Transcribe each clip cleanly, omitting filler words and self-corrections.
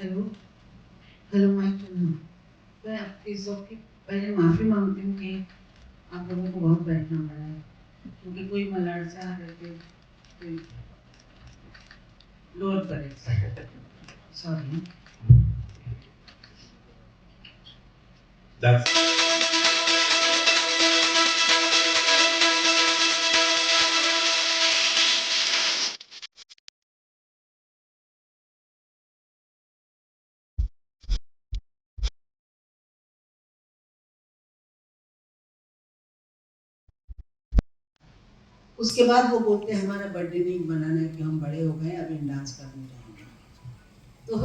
Hello. Hello mic. मैं आपकी सबकी पहले माफ़ी मांगती हूँ कि आप लोगों को बहुत बैठना पड़ा है, क्योंकि कोई मलाड से आ रहे थे, कोई लोड करे। सॉरी। That's उसके बाद वो बोलते हैं हमारा बर्थडे नहीं मनाना है कि हम बड़े हो गए, अभी डांस करने जाएंगे। तो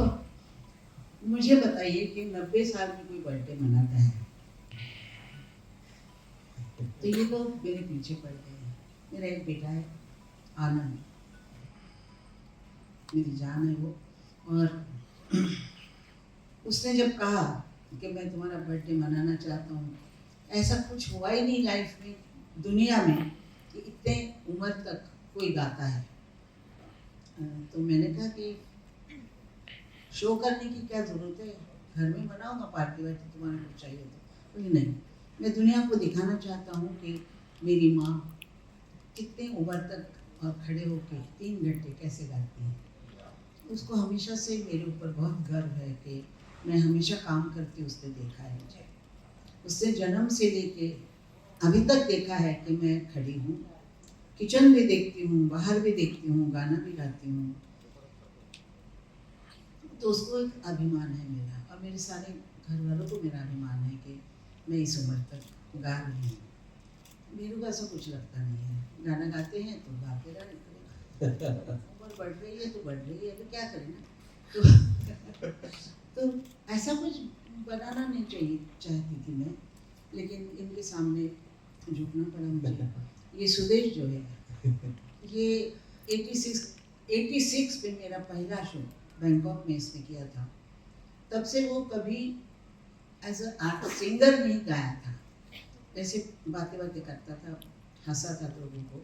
मुझे बताइए कि 90 साल में कोई बर्थडे मनाता है? तो ये लोग मेरे पीछे पड़ गए हैं। मेरा एक बेटा है, आनंद, मेरी जान है वो। और उसने जब कहा कि मैं तुम्हारा बर्थडे मनाना चाहता हूँ, ऐसा कुछ हुआ ही नहीं लाइफ में, दुनिया में, कि इतने उम्र तक कोई गाता है। तो मैंने कहा कि शो करने की क्या ज़रूरत है, घर में मनाऊंगा पार्टी वार्टी, तुम्हारा कुछ चाहिए तो। बोली नहीं, मैं दुनिया को दिखाना चाहता हूँ कि मेरी माँ कितने उम्र तक और खड़े होकर 3 घंटे कैसे गाती है। उसको हमेशा से मेरे ऊपर बहुत गर्व है कि मैं हमेशा काम करती उसने देखा है मुझे। उसने जन्म से लेके अभी तक देखा है कि मैं खड़ी हूँ, किचन भी देखती हूँ, बाहर भी देखती हूँ, गाना भी गाती हूँ। तो उसको एक अभिमान है मेरा, और मेरे सारे घर वालों को मेरा अभिमान है कि मैं इस उम्र तक गा रही हूँ। मेरे को ऐसा कुछ लगता नहीं है, गाना गाते हैं तो गाते रहने, उम्र बढ़ रही है तो बढ़ रही है, तो क्या करें ना। तो ऐसा कुछ बनाना नहीं चाहिए चाहती थी मैं, लेकिन इनके सामने झुकना पड़ा मुझे। ये सुदेश जो है, ये 86 में मेरा पहला शो बैंकॉक में इसने किया था। तब से वो कभी एज अ सिंगर नहीं गाया था, ऐसे बातें बातें करता था, हंसा था लोगों को,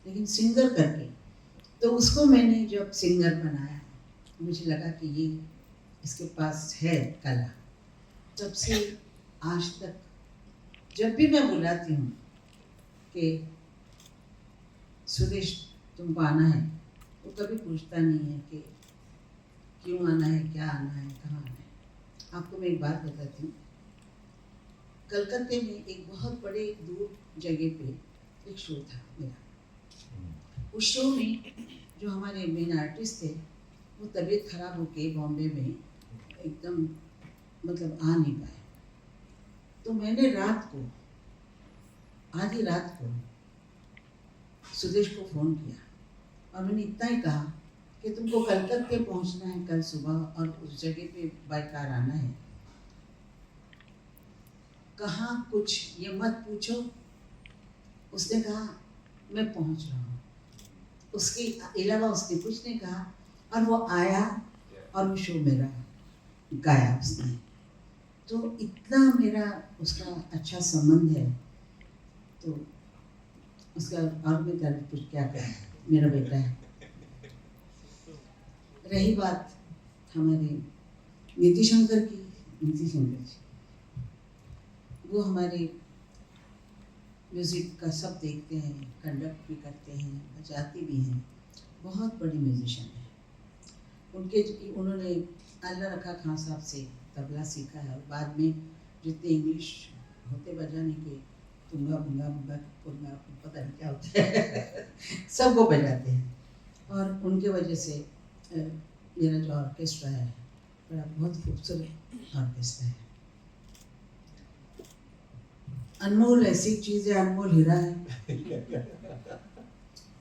लेकिन सिंगर करके। तो उसको मैंने जब सिंगर बनाया, मुझे लगा कि ये इसके पास है कला। तब से आज तक जब भी मैं बुलाती हूँ कि सुदेश तुमको आना है, वो कभी पूछता नहीं है कि क्यों आना है, क्या आना है, कहाँ आना है। आपको मैं एक बात बताती हूँ। कलकत्ते में एक बहुत बड़े दूर जगह पे एक शो था मेरा। उस शो में जो हमारे मेन आर्टिस्ट थे, वो तबीयत खराब होके बॉम्बे में एकदम मतलब आ नहीं पाए। तो मैंने रात को, आधी रात को सुदेश को फ़ोन किया, और मैंने इतना ही कहा कि तुमको कलकत्ते पहुंचना है कल सुबह, और उस जगह पे बाय कार आना है। कहाँ कुछ ये मत पूछो, उसने कहा मैं पहुंच रहा हूँ। उसके अलावा उसने कुछ नहीं कहा, और वो आया और वो शो मेरा गाया उसने। तो इतना मेरा उसका अच्छा संबंध है, तो उसका और मैं तारीफ कुछ क्या करें, मेरा बेटा है। रही बात हमारे नीति शंकर की, नीति शंकर जी, वो हमारे म्यूज़िक का सब देखते हैं, कंडक्ट भी करते हैं, बजाते भी हैं, बहुत बड़ी म्यूजिशियन है। उन्होंने अल्लाह रखा खान साहब से तबला सीखा है, और बाद में जितने इंग्लिश होते बजाने के, तुंगा बुंगा बुंगा पुंगा, पता नहीं क्या होता है, सब वो बजाते हैं। और उनके वजह से मेरा जो ऑर्केस्ट्रा है, बड़ा बहुत खूबसूरत ऑर्केस्ट्रा है। अनमोल ऐसी चीज़ है, अनमोल हीरा है।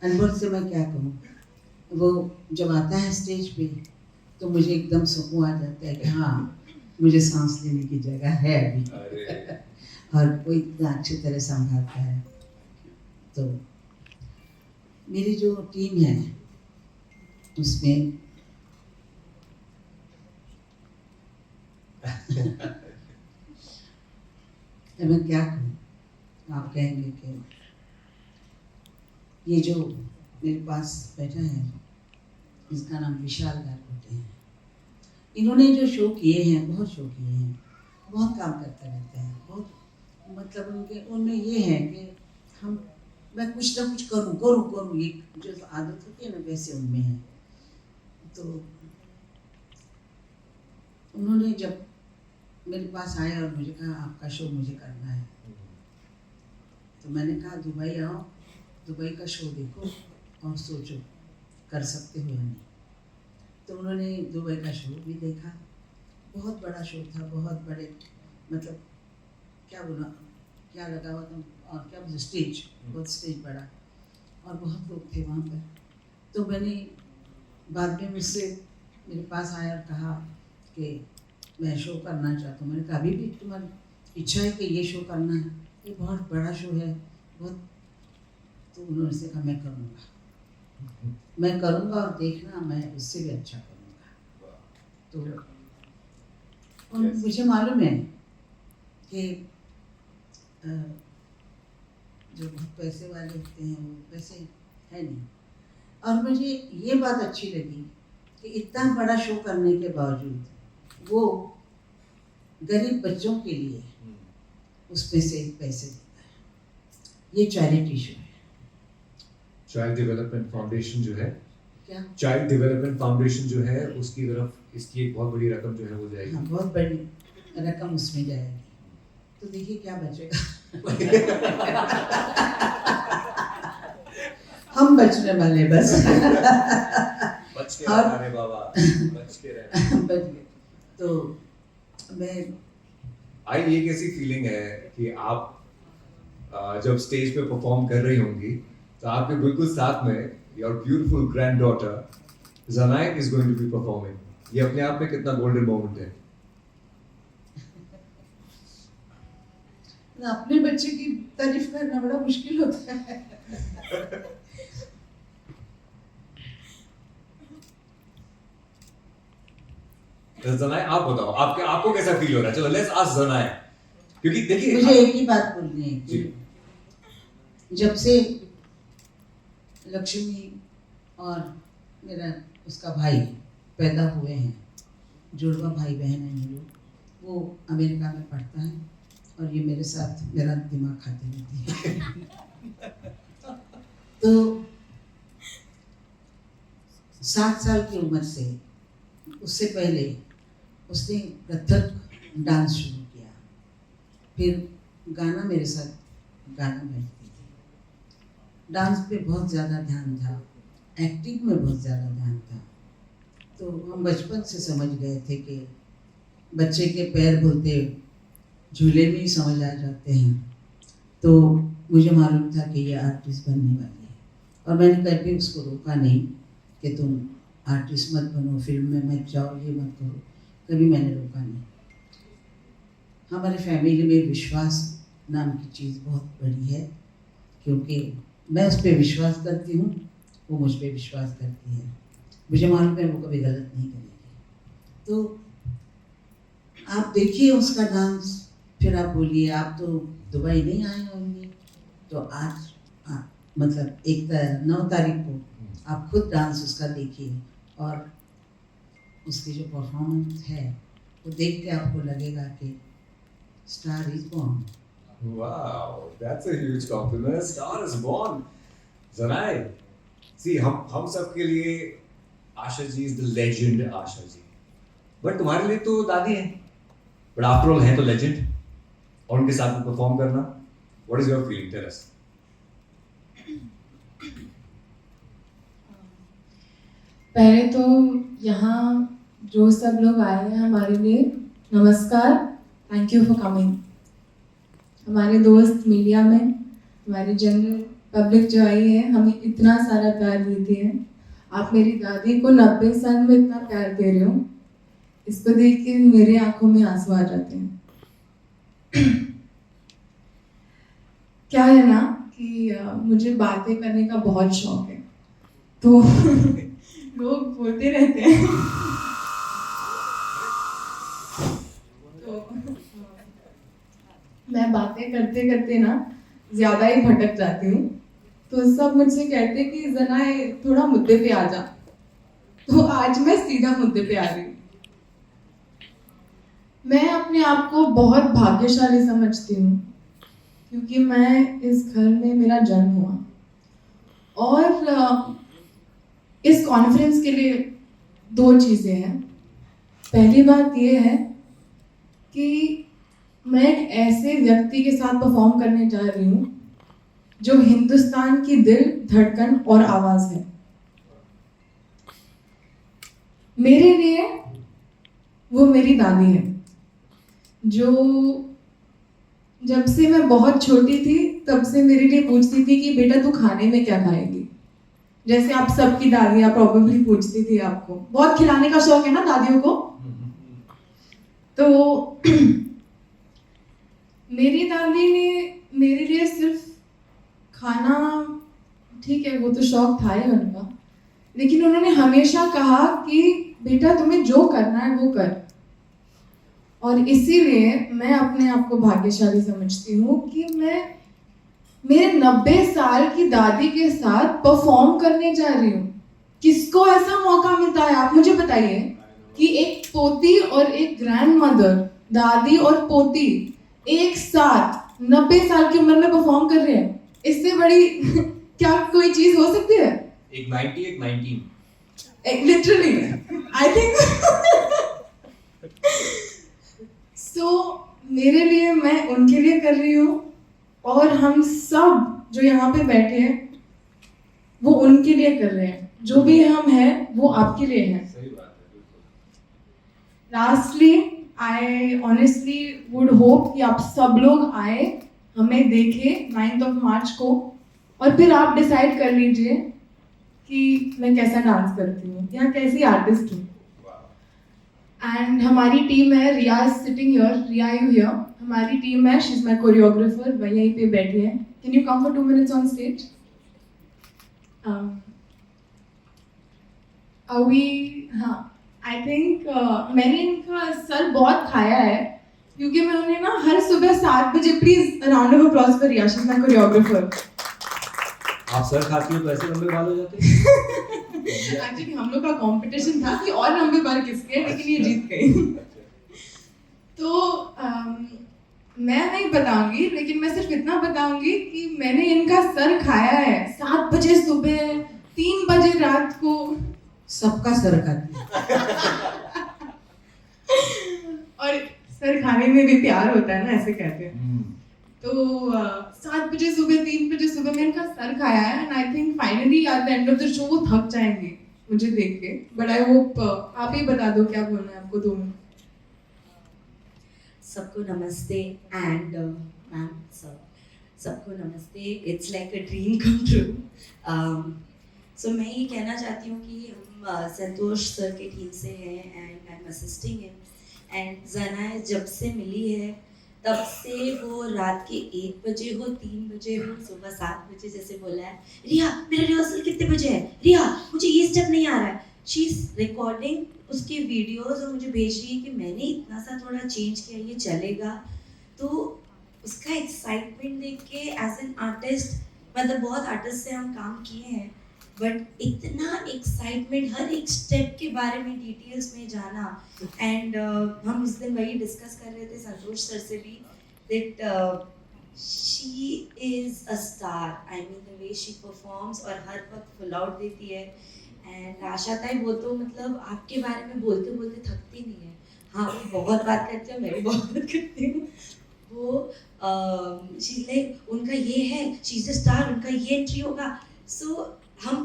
अनमोल से मैं क्या कहूँ, वो जब आता है स्टेज पे तो मुझे एकदम सुकून आ जाता है कि हाँ, मुझे सांस लेने की जगह है अभी। और वो इतना अच्छी तरह संभालता है। तो मेरी जो टीम है उसमें मैं क्या कहूँ, आप कहेंगे कि ये जो मेरे पास बैठा है, इसका नाम विशाल गारकोटे है। इन्होंने जो शो किए हैं, बहुत शो किए हैं, बहुत काम करते रहते हैं, बहुत मतलब उनके उनमें ये है कि मैं कुछ ना कुछ करूँ, ये जो आदत होती है ना, वैसे उनमें है। तो उन्होंने जब मेरे पास आए और मुझे कहा आपका शो मुझे करना है, तो मैंने कहा दुबई आओ, दुबई का शो देखो और सोचो कर सकते हो या नहीं। तो उन्होंने दुबई का शो भी देखा, बहुत बड़ा शो था, बहुत बड़े मतलब क्या लगा हुआ था, और क्या स्टेज, बहुत स्टेज बड़ा, और बहुत लोग थे वहाँ पर। तो मैंने बाद में मुझसे मेरे पास आया और कहा कि मैं शो करना चाहता हूँ। मैंने कहा अभी भी तुम्हारी इच्छा है कि ये शो करना है, ये बहुत बड़ा शो है बहुत। तो उन्होंने से कहा मैं करूँगा और देखना मैं उससे भी अच्छा करूँगा। तो मुझे मालूम है कि जो बहुत पैसे वाले होते हैं वो पैसे है नहीं, और मुझे ये बात अच्छी लगी कि इतना बड़ा शो करने के बावजूद वो गरीब बच्चों के लिए उसमें से पैसे देता है। ये चैरिटी शो है। चाइल्ड डेवलपमेंट फाउंडेशन जो है, क्या चाइल्ड डेवलपमेंट फाउंडेशन जो है उसकी तरफ इसकी एक बहुत बड़ी रकम जो है वो जाएगी। हाँ, बहुत बड़ी रकम उसमें जाएगी। तो देखिए क्या बचेगा। हम बचने वाले बस। बच के रहना रे बाबा, बच के रहना। बच गए। तो मैं ये कैसी फीलिंग है कि आप जब स्टेज पे परफॉर्म कर रही होंगी तो आपके बिल्कुल साथ में your beautiful granddaughter Zanaya is going to be performing. ये अपने आप में कितना गोल्डन मोमेंट है। अपने बच्चे की तारीफ करना बड़ा मुश्किल होता है। ज़नाए आप बताओ, आपको कैसा फील हो रहा है? चलो लेट्स आस्क ज़नाए, क्योंकि देखिए मुझे एक ही बात बोलनी है कि जब से लक्ष्मी और मेरा उसका भाई पैदा हुए हैं, जुड़वा भाई बहन हैं ये लोग, वो अमेरिका में पढ़ता है और ये मेरे साथ मेरा दिमाग खाती रहती है। तो 7 साल की उम्र से, उससे पहले उसने कथक डांस शुरू किया, फिर गाना मेरे साथ गाना बैठती थी। डांस पे बहुत ज़्यादा ध्यान था, एक्टिंग में बहुत ज़्यादा ध्यान था। तो हम बचपन से समझ गए थे कि बच्चे के पैर बोलते झूले में ही समझ आ जाते हैं। तो मुझे मालूम था कि ये आर्टिस्ट बनने वाली है, और मैंने कभी उसको रोका नहीं कि तुम आर्टिस्ट मत बनो, फिल्म में मत जाओ, ये मत करो, कभी मैंने रोका नहीं। हमारे फैमिली में विश्वास नाम की चीज़ बहुत बड़ी है, क्योंकि मैं उस पर विश्वास करती हूँ, वो मुझ पर विश्वास करती है। मुझे मालूम है वो कभी गलत नहीं करेगी। तो आप देखिए उसका डांस, फिर आप बोलिए आप तो दुबई नहीं आए होंगे, तो आज मतलब 9 तारीख को आप खुद डांस उसका देखिए, और उसकी जो परफॉर्मेंस है वो देख के आपको लगेगा कि star is born. Wow, that's a huge compliment. Star is born. ज़नाए, see हम सब के लिए Asha ji is the legend Asha ji, but तुम्हारे लिए तो दादी है, बट आफ्टर ऑल है तो लेजेंड, और उनके साथ में परफॉर्म करना, what is your feeling? Tell us. पहले तो यहाँ जो सब लोग आए हैं हमारे लिए नमस्कार, थैंक यू फॉर कमिंग। हमारे दोस्त मीडिया में, हमारी जनरल पब्लिक जो आई है, हमें इतना सारा प्यार देती है। आप मेरी दादी को 90 साल में इतना प्यार दे रहे हो, इसको देख के मेरे आंखों में आंसू आ जाते हैं। क्या है ना कि मुझे बातें करने का बहुत शौक है, तो लोग बोलते रहते हैं तो मैं बातें करते करते ना ज़्यादा ही भटक जाती हूँ। तो सब मुझसे कहते हैं कि ज़नाए थोड़ा मुद्दे पे आ जा, तो आज मैं सीधा मुद्दे पे आ रही हूँ। मैं अपने आप को बहुत भाग्यशाली समझती हूँ क्योंकि मैं इस घर में मेरा जन्म हुआ और इस कॉन्फ्रेंस के लिए दो चीज़ें हैं। पहली बात ये है कि मैं एक ऐसे व्यक्ति के साथ परफॉर्म करने जा रही हूँ जो हिंदुस्तान की दिल धड़कन और आवाज़ है। मेरे लिए वो मेरी दादी है जो जब से मैं बहुत छोटी थी तब से मेरे लिए पूछती थी कि बेटा तू खाने में क्या खाएगी। जैसे आप सबकी दादियाँ प्रॉब्लली पूछती थी आपको, बहुत खिलाने का शौक है ना दादियों को। तो मेरी दादी ने मेरे लिए सिर्फ खाना, ठीक है वो तो शौक था ही उनका, लेकिन उन्होंने हमेशा कहा कि बेटा तुम्हें जो करना है वो कर। और इसीलिए मैं अपने आप को भाग्यशाली समझती हूँ कि मैं मेरे 90 साल की दादी के साथ परफॉर्म करने जा रही हूँ। किसको ऐसा मौका मिलता है, आप मुझे बताइए, कि एक पोती और एक ग्रैंड मदर, दादी और पोती एक साथ 90 साल की उम्र में परफॉर्म कर रहे हैं। इससे बड़ी क्या कोई चीज हो सकती है? एक 90 एक 19 लिटरली आई थिंक सो मेरे लिए, मैं उनके लिए कर रही हूँ और हम सब जो यहाँ पे बैठे हैं वो उनके लिए कर रहे हैं। जो भी हम हैं वो आपके लिए हैं। सही बात है, बिल्कुल। Lastly I honestly would hope कि आप सब लोग आए, हमें देखें 9 मार्च को, और फिर आप डिसाइड कर लीजिए कि मैं कैसा डांस करती हूँ या कैसी आर्टिस्ट हूँ। एंड हमारी टीम है, Riya is sitting here, Riya you here, हमारी टीम है, शी इज माय कोरियोग्राफर, वह यहीं पे बैठी है। Can you come for 2 minutes on stage? हाँ, आई थिंक मैंने इनका सर बहुत खाया है क्योंकि मैं उन्हें ना हर सुबह 7 बजे, please round of applause for Riya, she is my choreographer. आप सर खाती हो तो ऐसे लंबे बाल हो जाते हैं? एक्चुअली हम लोग का कंपटीशन था कि और लंबे बाल किसके, लेकिन ये जीत गई। तो मैं नहीं बताऊंगी, लेकिन मैं सिर्फ इतना बताऊंगी कि मैंने इनका सर खाया है 7 बजे सुबह, 3 बजे रात को। सबका सर खाती है। और सर खाने में भी प्यार होता है ना, ऐसे कहते हैं। तो 7 बजे सुबह, 3 बजे सुबह में इनका सर खाया है। And I think finally at the end of the show वो थक जाएंगे मुझे देख के। बट आई होप आप ही बता दो क्या बोलना है आपको 2 मिनट। सबको नमस्ते एंड मैम सबको नमस्ते। It's like a dream come true. So मैं ये कहना चाहती हूँ कि हम संतोष सर के टीम से हैं and I am assisting him. And जना जब से मिली है तब से वो रात के 1 बजे हो, 3 बजे हो, सुबह 7 बजे जैसे बोला है, रिया मेरा रिहर्सल कितने बजे है, रिया मुझे ये स्टेप नहीं आ रहा है, शी इज रिकॉर्डिंग उसके वीडियोस और मुझे भेज रही है कि मैंने इतना सा थोड़ा चेंज किया, ये चलेगा। तो उसका एक्साइटमेंट देख के एज एन आर्टिस्ट, मतलब बहुत आर्टिस्ट से हम काम किए हैं, बट इतना एक्साइटमेंट, हर एक स्टेप के बारे में डिटेल्स में जाना। एंड हम उस दिन वही डिस्कस कर रहे थे संतोष सर से भी, that she is a star. I mean the way she performs, और हर वक्त फुल आउट देती है। एंड आशा ताई वो तो मतलब आपके बारे में बोलते बोलते थकती नहीं है। हाँ वो बहुत बात करते हैं, मैं भी बहुत बात करती हूँ। वो शी लाइक उनका ये है, शी इज़ अ स्टार, उनका ये एंट्री होगा। सो हम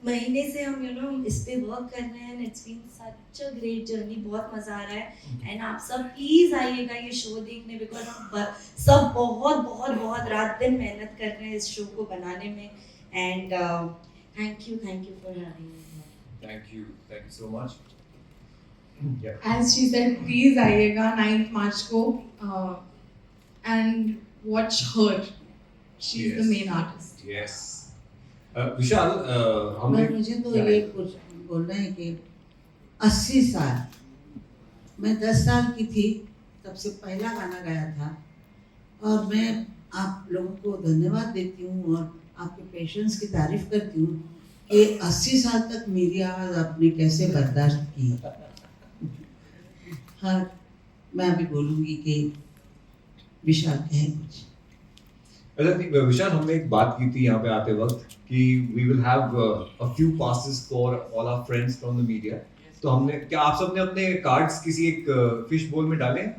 महीने से हम इस पे वर्क कर रहे हैं। It's been such a great journey, बहुत मज़ा आ रहा है। एंड आप सब प्लीज़ आइएगा ये शो देखने, बिकॉज हम सब बहुत बहुत बहुत रात दिन मेहनत कर रहे हैं इस शो को बनाने में। And thank you for having me. Thank you so much. Yeah. As she said, please आइएगा 9 मार्च को and watch her. She is the Yes. main artist. Yes. विशाल, हमने मुझे तो ये बोलना है कि 80 साल, मैं 10 साल की थी तब से पहला गाना गाया था, और मैं आप लोगों को धन्यवाद देती हूँ और आपके पेशेंस की तारीफ करती हूँ कि 80 साल तक मेरी आवाज़ आपने कैसे बर्दाश्त की। हाँ, मैं अभी बोलूँगी कि विशाल कहे कुछ। अच्छा विशाल, हमने एक बात की थी यहाँ पे आते वक्त कि we will have a few passes for all our friends from the media. तो हमने क्या आप सबने अपने कार्ड्स किसी एक फिश बोल में डाले हैं?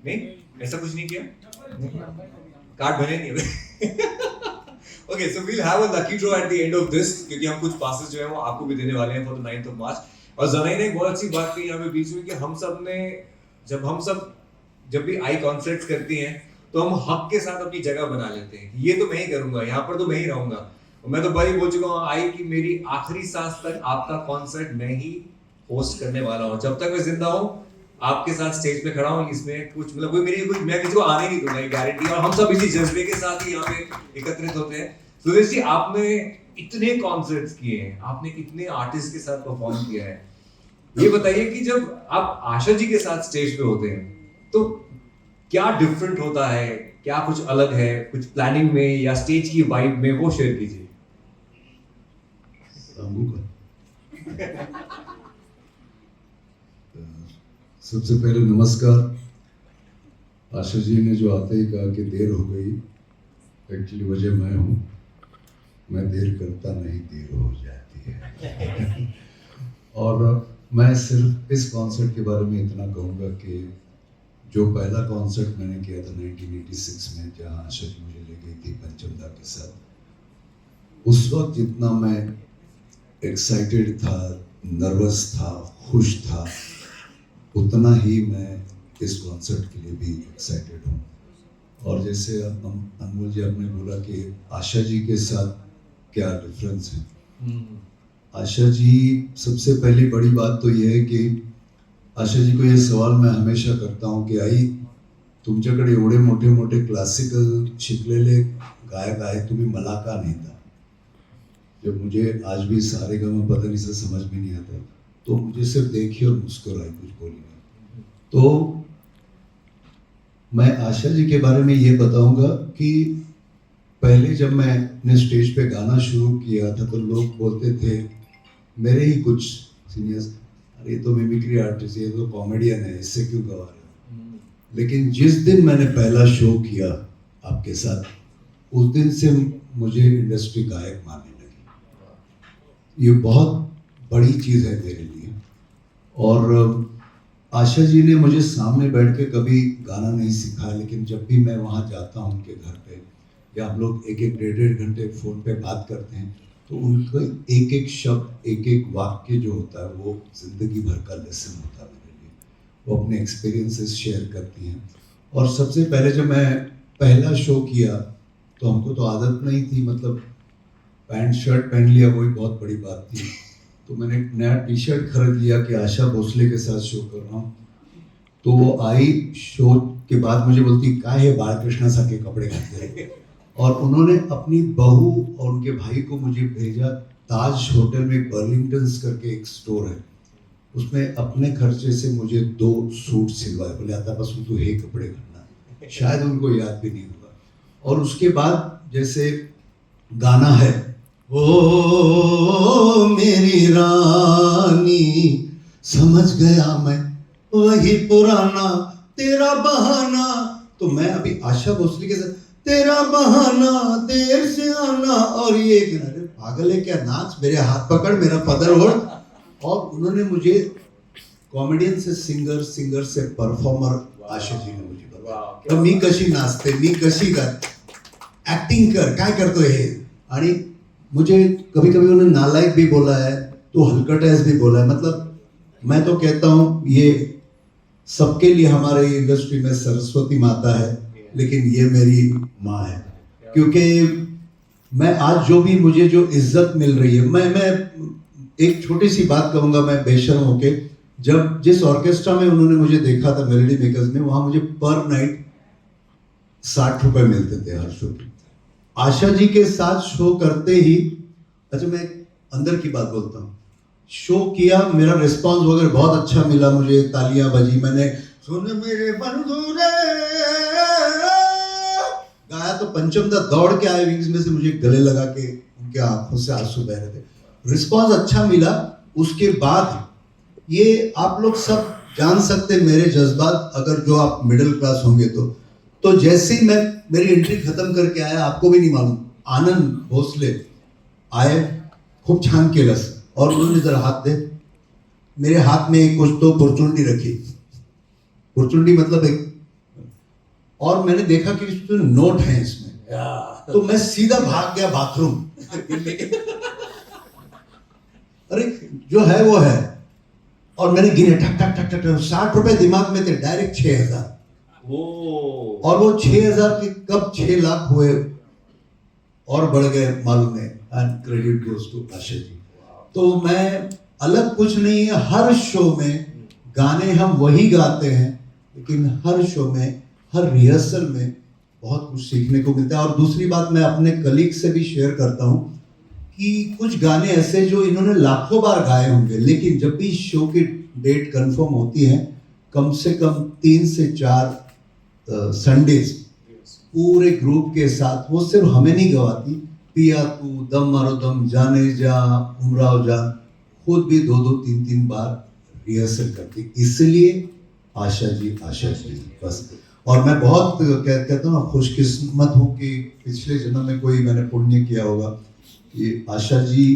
नहीं, ऐसा कुछ नहीं किया? कार्ड बने नहीं अभी। Okay, so we will have a lucky draw at the end of this, क्योंकि हम कुछ पासेस जो है वो आपको भी देने वाले हैं for the 9th of March. और जनाई ने एक बहुत अच्छी बात कही यहाँ पे बीच में कि हम सब ने जब भी आई कॉन्सर्ट्स करती हैं तो हम हक के साथ अपनी जगह बना लेते हैं कि ये तो मैं ही करूंगा, यहाँ पर तो मैं ही रहूंगा। और मैं तो बड़ी बोल चुका हूँ आई कि मेरी आखिरी सांस तक आपका कॉन्सर्ट मैं ही होस्ट करने वाला हूँ। जब तक मैं जिंदा हूँ आपके साथ स्टेज पे खड़ा हूँ, इसमें कुछ मतलब मैं किसी को आने नहीं दूंगा, ये गारंटी। और हम सब इसी जज्बे के साथ ही यहाँ पे एकत्रित होते हैं। सुरेश जी, आपने इतने कॉन्सर्ट्स किए हैं, आपने कितने आर्टिस्ट के साथ परफॉर्म किया है, ये बताइए कि जब आप आशा जी के साथ स्टेज पे होते हैं तो क्या डिफरेंट होता है, क्या कुछ अलग है, कुछ प्लानिंग में या स्टेज की वाइब में, वो शेयर कीजिए। सबसे पहले नमस्कार। आशा जी ने जो आते ही कहा कि देर हो गई, एक्चुअली वजह मैं हूँ, मैं देर करता नहीं, देर हो जाती है। और मैं सिर्फ इस कॉन्सर्ट के बारे में इतना कहूँगा कि जो पहला कॉन्सर्ट मैंने किया था 1986 में, जहाँ आशा जी मुझे ले गई थी पंचमदा के साथ, उस वक्त जितना मैं एक्साइटेड था, नर्वस था, खुश था, उतना ही मैं इस कॉन्सर्ट के लिए भी एक्साइटेड हूँ। और जैसे अनमोल जी आपने बोला कि आशा जी के साथ क्या डिफरेंस है, आशा जी, सबसे पहली बड़ी बात तो ये है कि आशा जी को ये सवाल मैं हमेशा करता हूँ कि आई तुमच्याकडे एवढे मोठे मोठे क्लासिकल शिकलेले गायक आहे, तुम्ही मला का नाही था? जब मुझे आज भी सारे गामा पता नहीं से समझ में नहीं आता, तो मुझे सिर्फ देखी और मुस्कुराई, कुछ बोली नहीं। तो मैं आशा जी के बारे में ये बताऊंगा कि पहले जब मैंने स्टेज पे गाना शुरू किया था तो लोग बोलते थे, मेरे ही कुछ सीनियर्स, अरे ये तो मिमिक्री आर्टिस्ट, ये तो कॉमेडियन है, इससे क्यों गवा रहे हो? लेकिन जिस दिन मैंने पहला शो किया आपके साथ, उस दिन से मुझे इंडस्ट्री गायक मानने लगी। ये बहुत बड़ी चीज़ है मेरे लिए। और आशा जी ने मुझे सामने बैठ के कभी गाना नहीं सिखाया, लेकिन जब भी मैं वहाँ जाता हूँ उनके घर पे, या हम लोग एक डेढ़ घंटे फ़ोन पे बात करते हैं, तो उनका एक एक शब्द, एक एक वाक्य जो होता है वो ज़िंदगी भर का लेसन होता है मेरे लिए। वो अपने एक्सपीरियंसेस शेयर करती हैं। और सबसे पहले जब मैं पहला शो किया तो हमको तो आदत नहीं थी, मतलब पैंट शर्ट पहन लिया वही बहुत बड़ी बात थी। तो मैंने एक नया टी शर्ट खरीद लिया कि आशा भोसले के साथ शो कर रहा हूँ। तो वो आई शो के बाद मुझे बोलती, काय हे बालकृष्णा सा के कपड़े घालते। और उन्होंने अपनी बहू और उनके भाई को मुझे भेजा ताज होटल में, बर्लिंगटन्स करके एक स्टोर है, उसमें अपने खर्चे से मुझे 2 सूट सिलवाए। बोले आतापासून तू हे कपड़े घालना, शायद उनको याद भी नहीं होगा। और उसके बाद जैसे गाना है, ओ मेरी रानी समझ गया मैं वही पुराना तेरा बहाना। तो मैं अभी आशा भोसले के साथ तेरा बहाना देर से आना, और ये अरे पागल है क्या, नाच, मेरे हाथ पकड़, मेरा पदर ओढ़। और उन्होंने मुझे कॉमेडियन से सिंगर, सिंगर से परफॉर्मर आशा जी ने मुझे बताया, मी कशी नाचते, मी कशी ऍक्टिंग कर, काय करतो हे। आणि मुझे कभी कभी उन्होंने नालायक भी बोला है, तो हलकटैस भी बोला है। मतलब मैं तो कहता हूँ ये सबके लिए हमारे इंडस्ट्री में सरस्वती माता है, लेकिन ये मेरी माँ है। क्योंकि मैं आज जो भी मुझे जो इज्जत मिल रही है, मैं एक छोटी सी बात कहूँगा, मैं बेशर्म होके, जब जिस ऑर्केस्ट्रा में उन्होंने मुझे देखा था मेलोडी मेकर्स में, वहाँ मुझे पर नाइट 60 रुपए मिलते थे हर शो। आशा जी के साथ शो करते ही, अच्छा मैं अंदर की बात बोलता हूँ, शो किया, मेरा रिस्पांस वगैरह बहुत अच्छा मिला, मुझे तालियां बजी, मैंने सुन मेरे बंधु रे गाया तो पंचमदा दौड़ के आए विंग्स में से, मुझे गले लगा के उनके आंखों से आंसू बह रहे थे। रिस्पांस अच्छा मिला। उसके बाद ये आप लोग सब जान सकते मेरे जज्बात, अगर जो आप मिडिल क्लास होंगे तो जैसे ही मैं मेरी एंट्री खत्म करके आया, आपको भी नहीं मालूम, आनंद भोसले आए, खूब छान केलं और उन्होंने जरा हाथ दे, मेरे हाथ में एक कुछ तो पुरचुंडी रखी, पुरचुंडी मतलब एक, और मैंने देखा कि इसमें नोट है इसमें, तो मैं सीधा भाग गया बाथरूम। अरे जो है वो है, और मैंने गिने ठक ठक ठक ठक 60 रुपए दिमाग में थे, डायरेक्ट 6000, और वो 6000 के कब 6 लाख हुए और बढ़ गए मालूम है। And credit goes to Asha ji. तो मैं अलग कुछ नहीं है, हर शो में गाने हम वही गाते हैं, लेकिन हर शो में, हर रिहर्सल में बहुत कुछ सीखने को मिलता है। और दूसरी बात मैं अपने कलीग से भी शेयर करता हूँ कि कुछ गाने ऐसे जो इन्होंने लाखों बार गाए होंगे, लेकिन जब भी शो की डेट कंफर्म होती है, कम से कम 3 से 4 संडेज पूरे ग्रुप के साथ, वो सिर्फ हमें नहीं गवाती, पिया तू, दम मारो दम, जाने जा, उमराव जान, खुद भी 2-2, 3-3 बार रिहर्सल करती। इसलिए आशा जी बस। और मैं बहुत कहता हूँ खुशकिस्मत हूँ कि पिछले जन्म में कोई मैंने पुण्य किया होगा कि आशा जी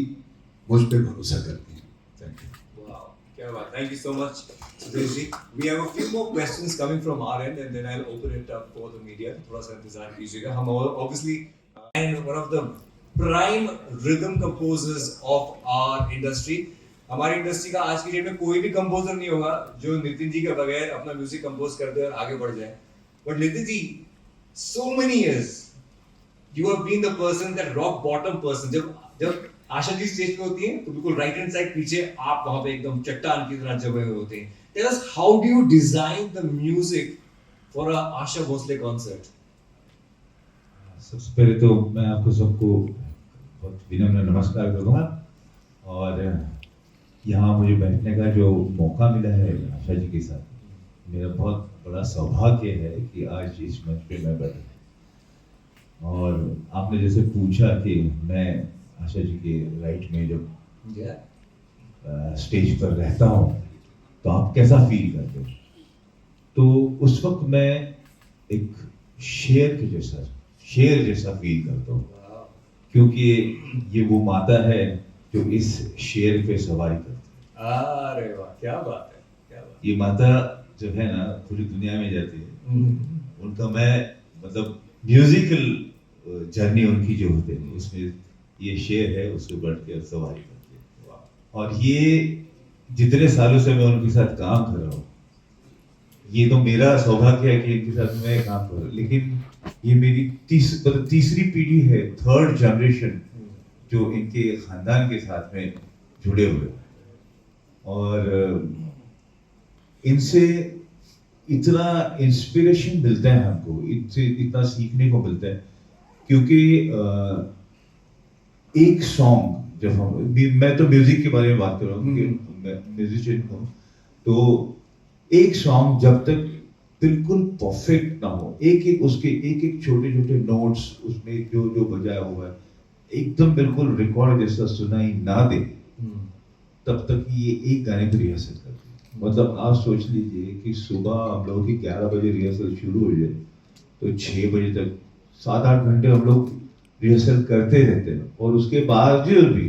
मुझ पे भरोसा करती हैं। Thank you. Wow, क्या बात, thank you so much, Sudesh ji. We have a few more questions coming from our end, and then I'll open it up for the media. थोड़ा सा इंतजार कीजिएगा। हम obviously and one of the prime rhythm composers of our industry. हमारी industry का आज की date में कोई भी कंपोजर नहीं होगा जो नितिन जी के बगैर अपना म्यूजिक कंपोज कर दे और आगे बढ़ जाए। But Nitin ji, so many years you have been the person, that rock bottom person. जब आशा जी स्टेज पे होती हैं तो बिल्कुल राइट हैंड साइड पीछे आप वहां पे एकदम चट्टान की तरह जमे हुए होते हैं। Tell us, how do you design the music for a Asha Bhosle concert? सबसे पहले तो मैं आपको सबको बहुत विनम्र नमस्कार करूँगा, और यहाँ मुझे बैठने का जो मौका मिला है आशा जी के साथ, मेरा बहुत बड़ा सौभाग्य है कि आज इस मंच पे मैं बैठा। और आपने जैसे पूछा कि मैं आशा जी के राइट में जब स्टेज पर रहता हूँ तो आप कैसा फील करते हो, तो उस वक्त मैं एक शेर जैसा फील करता हूँ, क्योंकि ये वो माता है जो इस शेर पे सवारी करती है। अरे वाह, क्या बात है, क्या बात। ये माता जो है ना पूरी दुनिया में जाती है, उनका मैं मतलब म्यूजिकल जर्नी उनकी जो होती है उसमें ये शेर है, उसको बढ़ के सवारी करती है। और ये जितने सालों से मैं उनके साथ काम कर रहा हूँ, ये तो मेरा सौभाग्य है कि इनके साथ मैं काम कर रहा हूँ, लेकिन ये मेरी तीसरी पीढ़ी है, 3rd जनरेशन जो इनके खानदान के साथ में जुड़े हुए, और इनसे इतना इंस्पिरेशन मिलता है हमको, इनसे इतना सीखने को मिलता है। क्योंकि एक सॉन्ग जब मैं तो म्यूजिक के बारे में बात कर रहा हूँ क्योंकि मैं म्यूजिशियन हूँ, तो एक सॉन्ग जब तक बिल्कुल परफेक्ट ना हो, उसके एक छोटे छोटे नोट्स उसमें जो बजाया हुआ है एकदम बिल्कुल रिकॉर्ड जैसा सुनाई ना दे, तब तक ये एक गाने पर रिहर्सल करते हैं। मतलब आप सोच लीजिए कि सुबह हम लोगों की 11 बजे रिहर्सल शुरू हो जाए तो 6 बजे तक 7-8 घंटे हम लोग रिहर्सल करते रहते हैं, और उसके बावजूद भी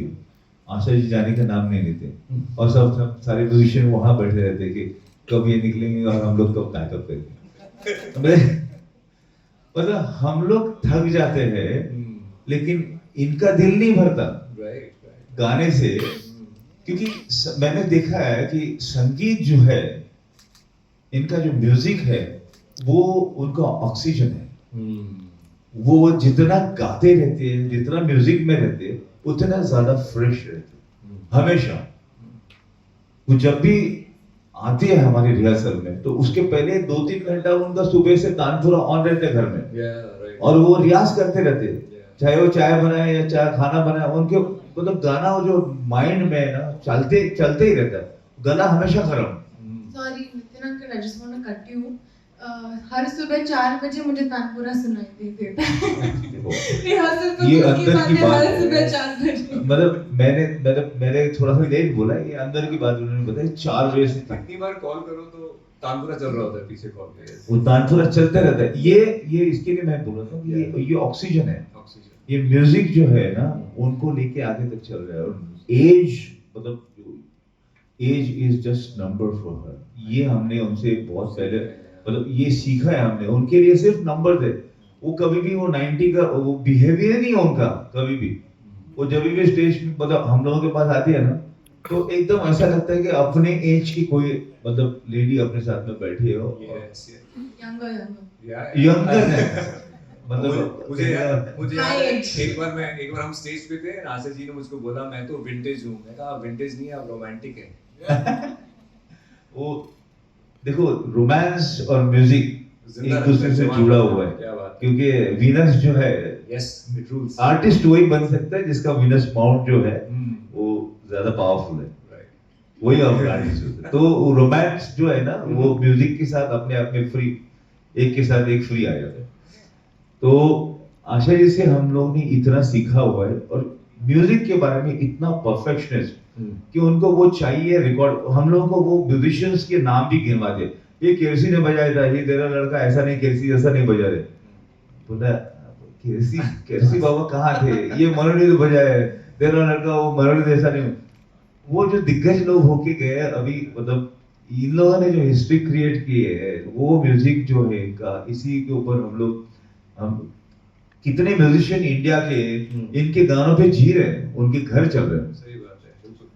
आशा जी जाने का नाम नहीं लेते, और सब सारे म्यूजिशियन वहां बैठे रहते कि कब ये निकलेंगे और हम लोग कब बैकअप करेंगे। मतलब हम लोग थक जाते हैं, लेकिन इनका दिल नहीं भरता गाने से, क्योंकि मैंने देखा है कि संगीत जो है, इनका जो म्यूजिक है वो उनका ऑक्सीजन है। वो जितना गाते रहते हैं, जितना म्यूजिक में रहते हैं, उतना ज्यादा फ्रेश रहते हैं हमेशा। वो जब भी आते हैं हमारे रिहर्सल में तो उसके पहले 2-3 घंटा उनका सुबह से कान पूरा ऑन रहते हैं घर में, और वो रियाज करते रहते हैं, चाहे वो चाय बनाए या चाहे खाना बनाए, उनके मतलब गाना जो माइंड में है ना चलते ही रहता है, गला हमेशा खराब। Sorry, Nitin uncle, I just want to cut you. हर सुबह 4 बजे मुझे तानपुरा सुनाई देता है। देखो, रिहर्सल तो ये दूर अंदर की है, बात हर है। सुबह 4 बजे। मैंने थोड़ा सा लेट बोला, ये अंदर की बात उन्होंने बताई 4 बजे से था। कितनी बार कॉल करो तो तानपुरा चल रहा होता है पीछे कॉल पे। वो तानपुरा चलते रहता है। ये इसके लिए मैं बोल रहा था कि ये ऑक्सीजन है। ऑक्सीजन। ये म्यूजिक जो है ना, उनको लेके आगे तक चल रहा है। और एज मतलब age is just number for her. ये हमने उनसे बहुत पहले मतलब ये सीखा है हमने। उनके लिए सिर्फ नंबर थे। वो कभी भी वो 90 का वो बिहेवियर नहीं है उनका कभी भी। वो जब भी स्टेज पे मतलब हम लोगों के पास आती है ना, तो एकदम ऐसा लगता है कि अपने एज की कोई मतलब लेडी अपने साथ में बैठी हो। यंगर यंगर है मतलब मुझे याद है, age। एक बार हम स्टेज पे थे, आशा जी ने मुझको बोला मैं तो विंटेज हूँ। मैं कहा विंटेज नहीं, आप रोमांटिक है। वो देखो, रोमांस और म्यूजिक एक दूसरे से जुड़ा हुआ है। क्या बात है। क्योंकि वीनस जो है, यस इट रूल्स। आर्टिस्ट वही बन सकता है जिसका वीनस माउंट जो है वो ज्यादा पावरफुल है। वही आप आर्टिस्ट होते हैं। तो रोमांस जो है ना, वो म्यूजिक के साथ अपने आप में फ्री, एक के साथ एक फ्री आ जाता है। तो आशा जी से हम लोग ने इतना सीखा हुआ है और म्यूजिक के बारे में इतना परफेक्शनिस्ट कि उनको वो चाहिए रिकॉर्ड। हम लोगों को वो म्यूजिशियंस के नाम भी गिनवा दे, ये केरसी ने बजाया था, ये तेरा लड़का ऐसा नहीं, केरसी जैसा नहीं बजा रहे। बोला केरसी बाबा कहाँ थे, ये मरोड़ी तो बजाया है, तेरा लड़का वो मरोड़ी जैसा नहीं। वो जो दिग्गज लोग होके गए अभी, मतलब इन लोगों ने जो हिस्ट्री क्रिएट की है, वो म्यूजिक जो है इनका, इसी के ऊपर हम कितने म्यूजिशियन इंडिया के इनके गानों पे जी रहे हैं, उनके घर चल रहे हैं। सही बात है, बिल्कुल।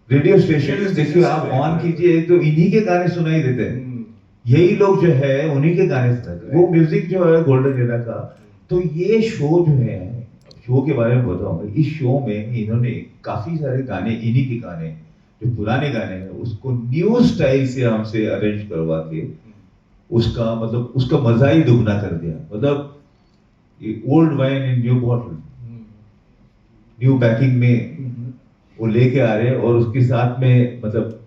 रेडियो स्टेशन देखिए आप ऑन कीजिए तो इन्हीं के गाने सुनाई देते हैं। यही लोग जो है उन्हीं के गाने सुनाते हैं। वो म्यूजिक जो है गोल्डन एरा का। तो ये शो जो है, शो के बारे में बताऊंगा। इस शो में इन्होंने काफी सारे गाने, इन्हीं के गाने जो पुराने गाने हैं उसको न्यू स्टाइल से हमसे अरेंज करवा के उसका मतलब उसका मजा ही दुगना कर दिया। मतलब old wine in new bottle, new packing में वो लेके आ रहे हैं। और उसके साथ में मतलब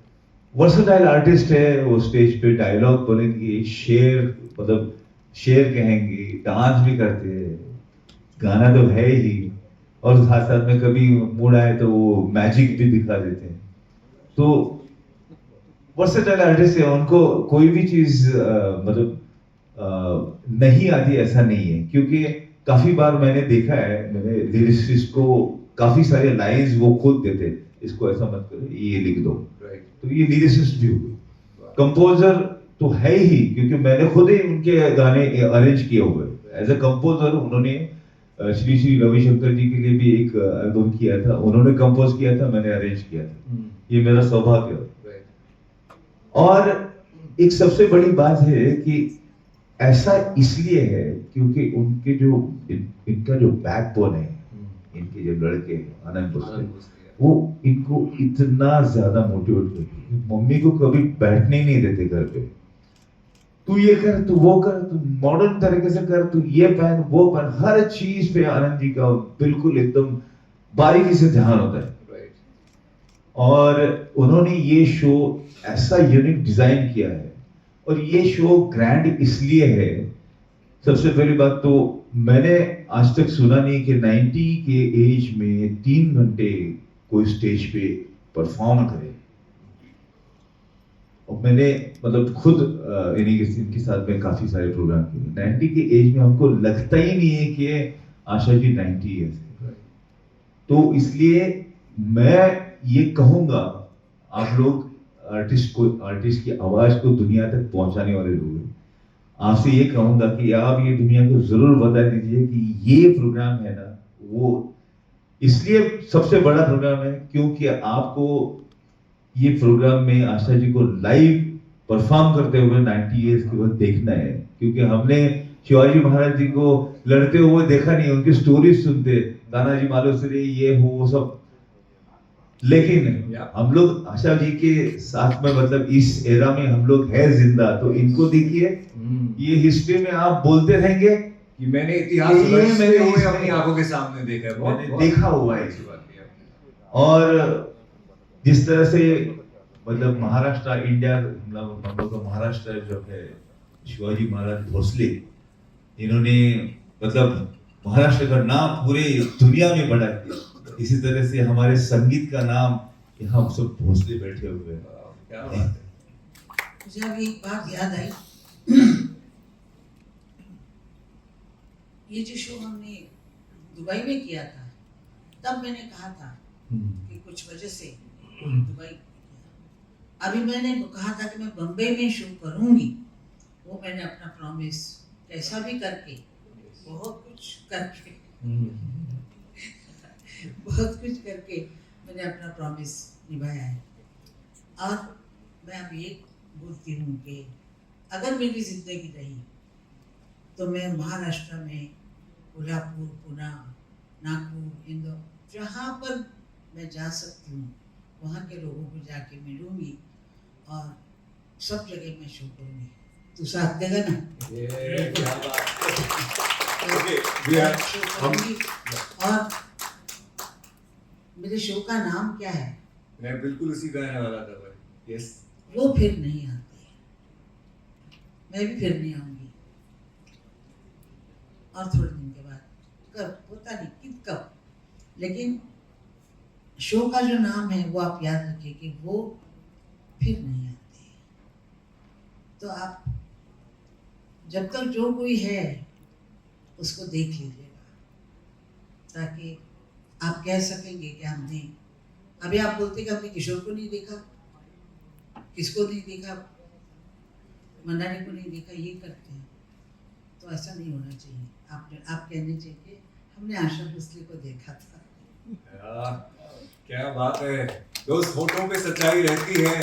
वर्सेटाइल आर्टिस्ट है। वो स्टेज पे डायलॉग बोलेंगे, शेर मतलब शेर कहेंगे, डांस भी करते हैं, गाना तो है ही, और साथ साथ में कभी मूड आए तो वो मैजिक भी दिखा देते हैं। तो वर्सेटाइल आर्टिस्ट है, उनको कोई भी चीज मतलब नहीं आती ऐसा नहीं है। क्योंकि काफी बार मैंने देखा है, मैंने लिरिसिस्ट को काफी सारे लाइंस वो खुद देते, इसको ऐसा मत करो, ये लिख दो। तो ये लिरिसिस्ट भी हो गए। कंपोजर तो है ही, क्योंकि मैंने खुद ही उनके गाने अरेंज किए हुए एज अ कंपोजर। उन्होंने श्री श्री रविशंकर जी के लिए भी एक एल्बम किया था, उन्होंने कंपोज किया था, मैंने अरेंज किया था। ये मेरा सौभाग्य। और एक सबसे बड़ी बात है कि ऐसा इसलिए है क्योंकि उनके जो इनका जो बैकबोन है, इनके जो लड़के आनंद वो इनको इतना ज्यादा मोटिवेट करते हैं। मम्मी को कभी बैठने ही नहीं देते घर पे। तू ये कर, तू वो कर, तू मॉडर्न तरीके से कर, तू ये पहन वो पहन, हर चीज पे आनंद जी का बिल्कुल एकदम बारीकी से ध्यान होता है। और उन्होंने ये शो ऐसा यूनिक डिजाइन किया है। और ये शो ग्रैंड इसलिए है, सबसे पहली बात तो मैंने आज तक सुना नहीं कि 90 के एज में 3 घंटे कोई स्टेज पे परफॉर्म करे। और मैंने मतलब खुद इनके साथ में काफी सारे प्रोग्राम किए। 90 के एज में हमको लगता ही नहीं है कि आशा जी 90 ईयर्स है। तो इसलिए मैं ये कहूंगा, आप लोग आर्टिस्ट की आवाज को दुनिया तक पहुंचाने वाले लोग हैं, आपसे ये कहूंगा कि आप ये दुनिया को जरूर बता दीजिए कि ये प्रोग्राम है ना, वो इसलिए सबसे बड़ा प्रोग्राम है क्योंकि आपको ये प्रोग्राम में आशा जी को लाइव परफॉर्म करते हुए 90 इयर्स के बाद देखना है। क्योंकि हमने शिवाजी महाराज जी को लड़ते हुए देखा नहीं, उनकी स्टोरीज सुनते, तानाजी मालुसरे ये वो सब। लेकिन हम लोग आशा जी के साथ में मतलब इस एरा में हम लोग है जिंदा। तो इनको देखिए, ये हिस्ट्री में आप बोलते रहेंगे कि मैंने इतिहास मैंने अपनी आंखों के सामने देखा है, मैंने देखा हुआ है। और जिस तरह से मतलब महाराष्ट्र इंडिया, मतलब हम लोग का महाराष्ट्र जो है शिवाजी महाराज भोसले, इन्होंने मतलब महाराष्ट्र का नाम पूरे दुनिया में बढ़ा दिया। इसी तरह से हमारे संगीत का नाम, यहाँ सब भोसले बैठे हुए हैं। क्या बात है। मुझे अभी एक बात याद आई। ये जो शो हमने दुबई में किया था, तब मैंने कहा था कि कुछ वजह से दुबई किया। अभी मैंने कहा था कि मैं बम्बई में शो करूंगी, वो मैंने अपना प्रॉमिस कैसा भी करके, बहुत कुछ करके बहुत कुछ करके मैंने अपना प्रॉमिस निभाया है। और मैं अब ये बोलती हूँ कि अगर मेरी जिंदगी रही तो मैं महाराष्ट्र में कोल्हापुर, पुणे, नागपुर, इंदौर, जहाँ पर मैं जा सकती हूँ वहाँ के लोगों को जाके मिलूंगी और सब जगह मैं शो करूँगी। तू साथ देगा ना? ये क्या बात है। Okay, we are- शो करूँगी। और मेरे शो का नाम क्या है? मैं बिल्कुल उसी का कहने वाला था भाई। यस, वो फिर नहीं आती, मैं भी फिर नहीं आऊंगी। और थोड़े दिन के बाद कब पता नहीं कब, लेकिन शो का जो नाम है वो आप याद रखिए कि वो फिर नहीं आती। तो आप जब तक जो कोई है उसको देख लीजिएगा, ताकि आप कह सकेंगे कि हमने, अभी आप बोलते कि हमने किशोर को नहीं देखा, किसको नहीं देखा, मंडारी को नहीं देखा, ये करते हैं, तो ऐसा नहीं होना चाहिए। आप कहने चाहिए हमने आशा भोसले को देखा था। क्या बात है। तो उस फोटो पे सच्चाई रहती है,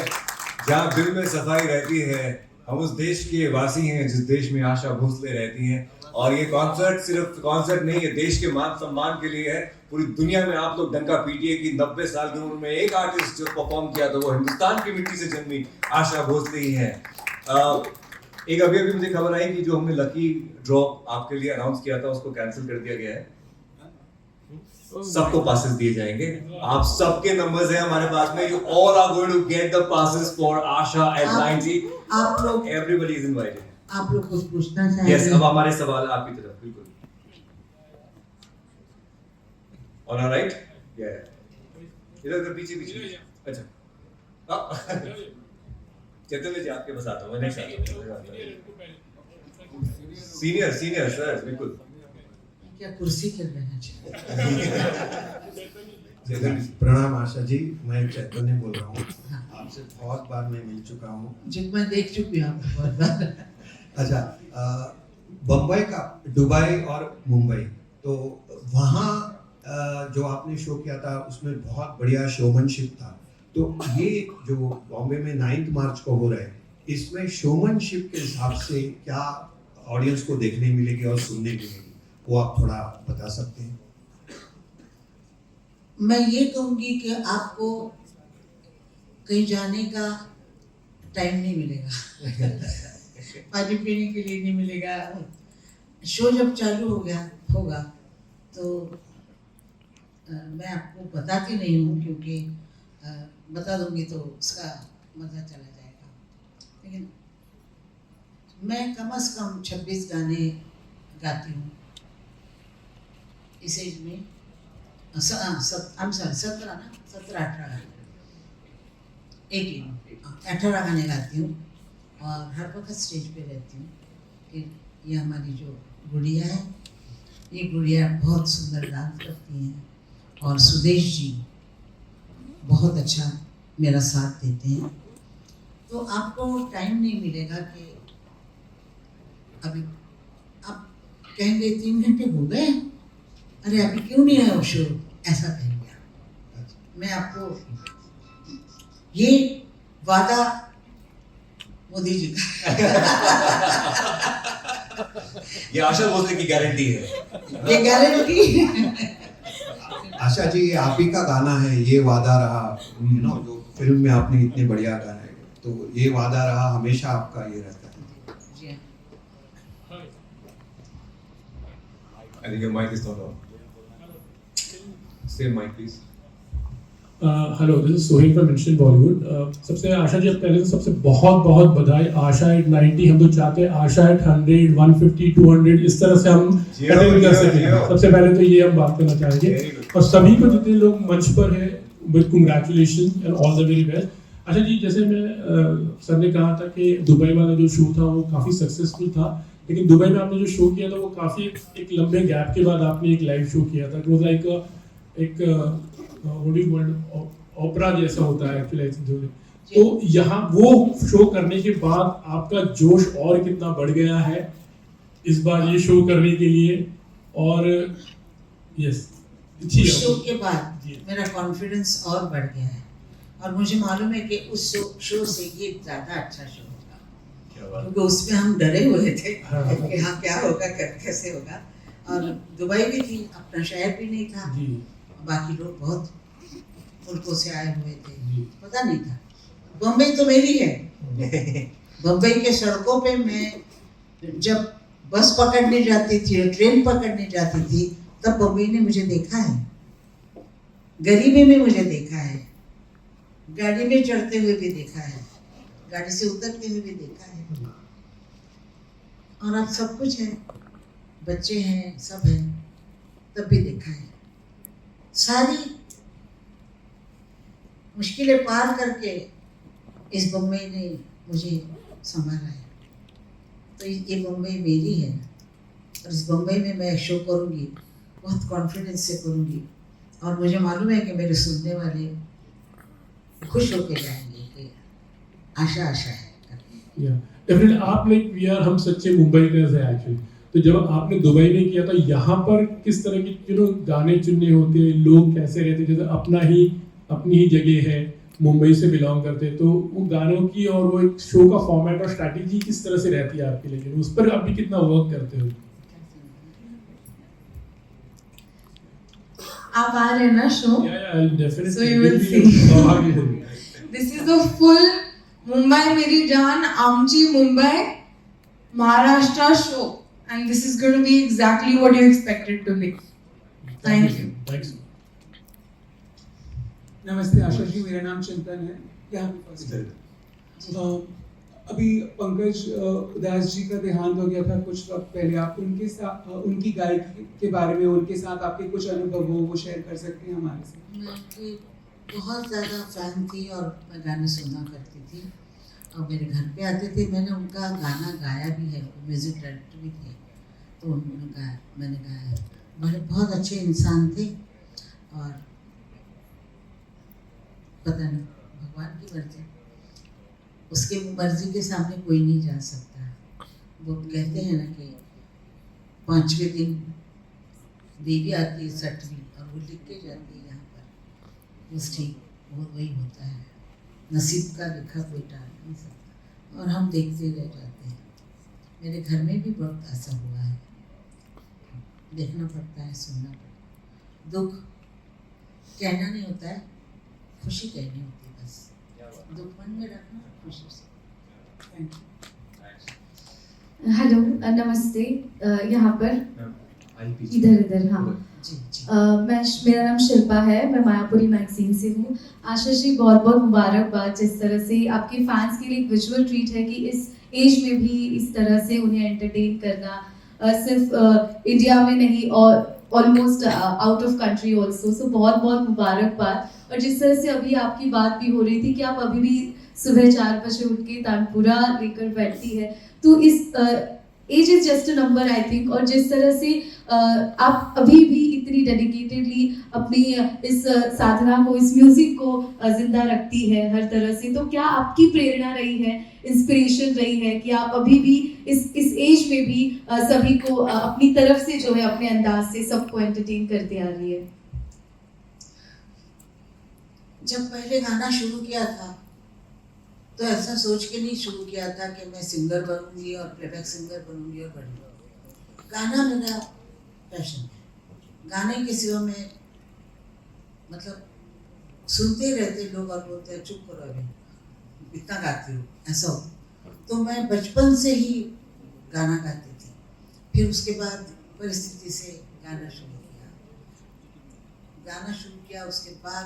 जहाँ दिल में सफाई रहती है। हम उस देश के वासी हैं जिस देश में आशा भोसले रहती हैं। और ये कॉन्सर्ट सिर्फ कॉन्सर्ट नहीं है, देश के मान सम्मान के लिए है। पूरी दुनिया में आप लोग डंका पीटिए कि 90 साल की उम्र में एक आर्टिस्ट जो परफॉर्म किया था वो हिंदुस्तान की मिट्टी से जन्मी आशा भोसले ही है। एक अभी मुझे खबर आई कि जो हमने लकी ड्रॉ आपके लिए अनाउंस किया था उसको कैंसिल कर दिया गया है। सबको पासेस दिए जाएंगे। आप सबके नंबर्स हैं हमारे पास में। You all are going to get the passes for Asha at 90। आप लोग एवरीबॉडी इज इनवाइटेड। आप लोग कुछ पूछना चाहेंगे? यस, अब हमारे सवाल आपकी तरफ। बिल्कुल ऑन आवर राइट। इधर पीछे पीछे। अच्छा चैतन्य जी आपके पास आता हूँ। सीनियर सर, बिल्कुल। क्या कुर्सी कर लेना चाहिए? प्रणाम आशा जी, मैं चैतन्य बोल रहा हूँ। आपसे बहुत बार मैं मिल चुका हूँ। जो मैं देख चुकी हूँ आपको बहुत बार। अच्छा, बम्बई का, दुबई और मुंबई, तो वहाँ जो आपने शो किया था उसमें बहुत बढ़िया शोमनशिप था। तो ये जो बॉम्बे में 9 मार्च को हो रहा है, इसमें शोमनशिप के हिसाब से क्या ऑडियंस को देखने मिलेगी और सुनने मिलेगी, वो आप थोड़ा बता सकते हैं? मैं ये कहूँगी कि आपको कहीं जाने का टाइम नहीं मिलेगा, पानी पीने के लिए नहीं मिलेगा। शो जब चालू होगा तो मैं आपको बताती नहीं हूँ, क्योंकि बता दूंगी तो उसका मज़ा चला जाएगा। लेकिन मैं कम से कम 26 गाने गाती हूँ इस एज में। 18 गाने गाती हूँ और हर वक्त स्टेज पे रहती हूँ। फिर ये हमारी जो गुड़िया है, ये गुड़िया बहुत सुंदर डांस करती हैं और सुदेश जी बहुत अच्छा मेरा साथ देते हैं। तो आपको टाइम नहीं मिलेगा कि अभी आप कहेंगे 3 घंटे हो गए, अरे अभी क्यों नहीं है वो शो, ऐसा कहेंगे आप। मैं आपको ये वादा मोदी जी का ये आशा भोसले की गारंटी है। ये गारंटी। आशा जी, ये आप ही का गाना है, ये वादा रहा, जो फिल्म में आपने इतने बढ़िया गाना है, तो ये वादा रहा हमेशा आपका ये रहता है। जी हाँ। I think your mic is not on. Same mic, please. Hello, this is Sohail from instant Bollywood. सबसे आशा जी, अब पहले तो सबसे बहुत बहुत बधाई। आशा एट 90, हम तो चाहते हैं आशा एट 100, 150, 200 इस तरह से हम अटेंड कर सकें। सबसे पहले तो ये हम बात करना चाहेंगे, और सभी को जितने लोग मंच पर हैं, with congratulation and all the very best. Asha ji, जैसे मैं सर ने कहा था कि दुबई वाला जो शो था वो काफ़ी सक्सेसफुल था, लेकिन दुबई में आपने जो शो किया था वो काफ़ी एक लंबे गैप के बाद आपने एक लाइव शो किया था। इट वाज लाइक एक ओपरा जैसा होता है एक्चुअली। तो यहाँ वो शो करने के बाद आपका जोश और कितना बढ़ गया है इस बार ये शो करने के लिए? और यस, उस शो के बाद मेरा कॉन्फिडेंस और बढ़ गया है, और मुझे मालूम है कि उस शो से ये ज़्यादा अच्छा शो होगा, क्योंकि उसमें हम डरे हुए थे कि हाँ क्या होगा, कैसे होगा। और दुबई भी थी, अपना शहर भी नहीं था, बाकी लोग बहुत मुल्कों से आए हुए थे, पता नहीं था। बम्बई तो मेरी है। बम्बई के सड़कों पे मैं जब बस पकड़ने जाती थी और ट्रेन पकड़ने जाती थी, तब बम्बई ने मुझे देखा है, गरीबी में मुझे देखा है, गाड़ी में चढ़ते हुए भी देखा है, गाड़ी से उतरते हुए भी देखा है। और अब सब कुछ है, बच्चे हैं, सब है, तब भी देखा है। सारी मुश्किलें पार करके इस बम्बई ने मुझे संभाला है। तो ये बम्बई मेरी है, और इस बम्बई में मैं शो करूँगी, बहुत कॉन्फिडेंस से करूँगी, और मुझे मालूम है कि मेरे सुनने वाले खुश होकर जाएंगे कि आशा आशा है। डेफिनेटली आप वी आर, हम सच्चे मुंबईकर्स हैं एक्चुअली। तो जब आपने दुबई में किया था, यहाँ पर किस तरह की गाने चुनने होते हैं, लोग कैसे रहते, जैसे अपनी ही जगह है, मुंबई से बिलोंग करते हैं, तो वो गानों की और वो एक शो का फॉर्मेट और स्ट्रैटेजी किस तरह से रहती है आपके लिए, उस पर आप भी कितना वर्क करते हो? आप आ रहे हैं ना show? Definitely. So you will see. This is a full Mumbai Meri Jaan Amchi Mumbai Maharashtra show, and this is going to be exactly what you expect it to be. Thank you. Thanks. नमस्ते आशा जी, मेरा नाम चिंतन है। यहाँ पे first अभी पंकज उदास जी का देहांत हो गया था कुछ वक्त पहले। आप उनके साथ, उनकी गायकी के बारे में, उनके साथ आपके कुछ अनुभव हो वो शेयर कर सकते हैं हमारे साथ? मैं उनकी बहुत ज़्यादा फैन थी और मैं गाने सुना करती थी, और मेरे घर पे आते थे। मैंने उनका गाना गाया भी है, म्यूज़िक डायरेक्टर भी थे, तो उन्होंने गाया, मैंने गाया है। बड़े बहुत अच्छे इंसान थे, और पता नहीं, भगवान की मर्जी, उसके मर्जी के सामने कोई नहीं जा सकता। वो कहते हैं ना कि 5वें दिन देवी आती है, 6वीं, और वो लिख के जाती है यहाँ पर, बस ठीक वो वही होता है। नसीब का लिखा कोई टाल नहीं सकता, और हम देखते रह जाते हैं। मेरे घर में भी बहुत ऐसा हुआ है, देखना पड़ता है, सुनना पड़ता है। दुख कहना नहीं होता है, खुशी कहनी होती है, बस दुख मन में रखना, खुशी से। Thank you. हेलो, नमस्ते। यहाँ पर इधर हाँ जी जी। मेरा नाम शिल्पा है, मैं मायापुरी मैगजीन से हूँ। आशा जी, बहुत बहुत मुबारकबाद, जिस तरह से आपके फैंस के लिए एक विजुअल ट्रीट है कि इस एज में भी इस तरह से उन्हें एंटरटेन करना, सिर्फ इंडिया में नहीं और almost out of country also. So बहुत बहुत मुबारकबाद। और जिस तरह से अभी आपकी बात भी हो रही थी कि आप अभी भी सुबह 4 बजे उठ के तानपुरा लेकर बैठती है, तो इस age is just a number I think. और जिस तरह से आप अभी भी इतनी डेडिकेटेडली अपनी इस साधना को, इस म्यूजिक को जिंदा रखती है हर तरह से, तो क्या आपकी प्रेरणा रही है, इंस्पिरेशन रही है कि आप अभी भी इस एज में भी सभी को अपनी तरफ से जो है अपने अंदाज से सबको एंटरटेन करते आ रही है? जब पहले गाना शुरू किया था तो ऐसा सोच के नहीं शुरू किया था कि मैं सिंगर बनूंगी और प्लेबैक सिंगर बनूंगी और बनूंगी। गाना मेरा पैशन है, गाने के सिवा में मतलब सुनते रहते लोग और बोलते हैं चुप करो अभी, इतना गाती हो, ऐसा हो। तो मैं बचपन से ही गाना गाती थी, फिर उसके बाद परिस्थिति से गाना शुरू किया। उसके बाद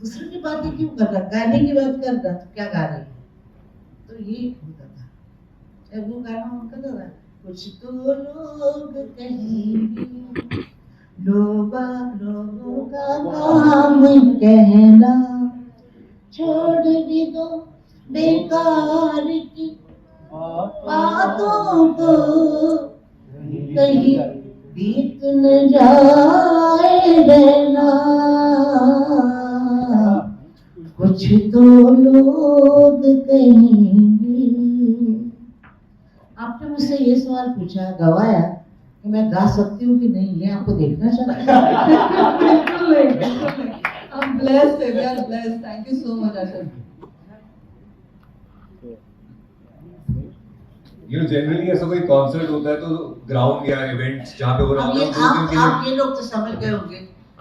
दूसरे की बातें क्यों कर रहा, गाने की बात कर रहा तो क्या गा रही है, तो ये होता था। जब वो गाना उनका था, कुछ तो लोग कहेंगे, लोगों का काम कहना, छोड़ भी दो बेकार की बातों को, कहीं बीत न जाए रहना, कुछ तो लोग कहेंगे। आपने मुझसे ये सवाल पूछा, गवाया कि मैं गा सकती हूँ कि नहीं, ये आपको देखना चाहिए। बिल्कुल नहीं, बिल्कुल नहीं। I'm blessed, we are blessed. Thank you so much, Asha. Generally ऐसा कोई कॉन्सर्ट होता है तो ग्राउंड या इवेंट्स जहाँ पे वो अब रहते ये हैं 2 दिन के लिए। आप ये लोग तो समझ गए होंगे,